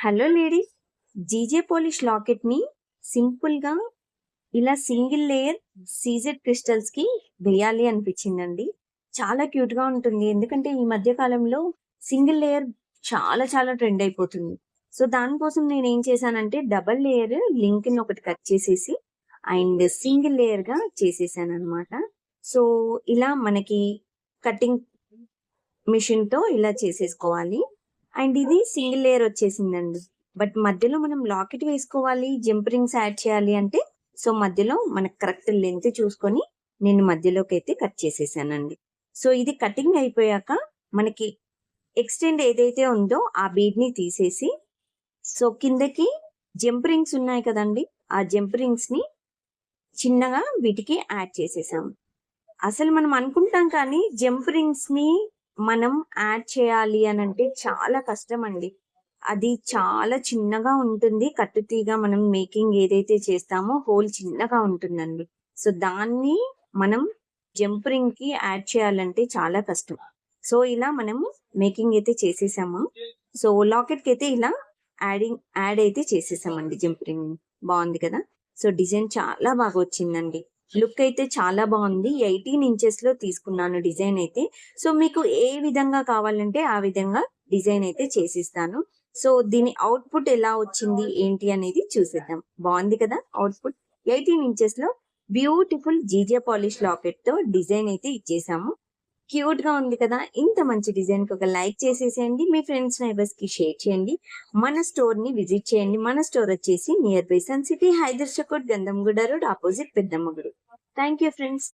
Hello ladies, GJ polish locket ని simple గా ఇలా సింగిల్ లేయర్ సీజెడ్ క్రిస్టల్స్ కి వేయాలి అనిపించిందండి. చాలా క్యూట్ గా ఉంటుంది. ఎందుకంటే ఈ మధ్య కాలంలో సింగిల్ లేయర్ చాలా చాలా ట్రెండ్ అయిపోతుంది. సో దానికోసం నేను ఏం చేశానంటే డబల్ లేయర్ లింక్ ని ఒకటి కట్ చేసేసి అండ్ సింగిల్ లేయర్ గా చేసేసాను అనమాట. సో ఇలా మనకి కటింగ్ మిషన్ తో ఇలా చేసేసుకోవాలి. అండ్ ఇది సింగిల్ లేయర్ వచ్చేసిందండి. బట్ మధ్యలో మనం లాకెట్ వేసుకోవాలి, జంప్ రింగ్స్ యాడ్ చేయాలి అంటే సో మధ్యలో మనకు కరెక్ట్ లెంత్ చూసుకొని నేను మధ్యలోకి అయితే కట్ చేసేసానండి. సో ఇది కటింగ్ అయిపోయాక మనకి ఎక్స్టెండ్ ఏదైతే ఉందో ఆ బీడ్ ని తీసేసి సో కిందకి జంప్ రింగ్స్ ఉన్నాయి కదండి, ఆ జంప్ రింగ్స్ ని చిన్నగా వీటికి యాడ్ చేసేసాము. అసలు మనం అనుకుంటాం కానీ జంప్ రింగ్స్ ని మనం యాడ్ చేయాలి అని అంటే చాలా కష్టం అండి. అది చాలా చిన్నగా ఉంటుంది. కట్టుతీగా మనం మేకింగ్ ఏదైతే చేస్తామో హోల్ చిన్నగా ఉంటుందండి. సో దాన్ని మనం జంప్ రింగ్ కి యాడ్ చేయాలంటే చాలా కష్టం. సో ఇలా మనము మేకింగ్ అయితే చేసేసాము. సో లాకెట్ కి అయితే ఇలా యాడ్ అయితే చేసేసామండి జంప్ రింగ్. బాగుంది కదా. సో డిజైన్ చాలా బాగా వచ్చిందండి. లుక్ అయితే చాలా బాగుంది. 18 ఇంచెస్ లో తీసుకున్నాను డిజైన్ అయితే. సో మీకు ఏ విధంగా కావాలంటే ఆ విధంగా డిజైన్ అయితే చేసిస్తాను. సో దీని అవుట్పుట్ ఎలా వచ్చింది ఏంటి అనేది చూసేద్దాం. బాగుంది కదా అవుట్పుట్. 18 ఇంచెస్ లో బ్యూటిఫుల్ జీజే పాలిష్ లాకెట్ తో డిజైన్ అయితే ఇచ్చేసాము. క్యూట్ గా ఉంది కదా. ఇంత మంచి డిజైన్ కి ఒక లైక్ చేసేసేయండి. మీ ఫ్రెండ్స్ నైబర్స్ కి షేర్ చేయండి. మన స్టోర్ ని విజిట్ చేయండి. మన స్టోర్ వచ్చేసి nearby sun city, Hydershakote, Gandhamguda road, opposite Peddamma గుడి. Thank you friends.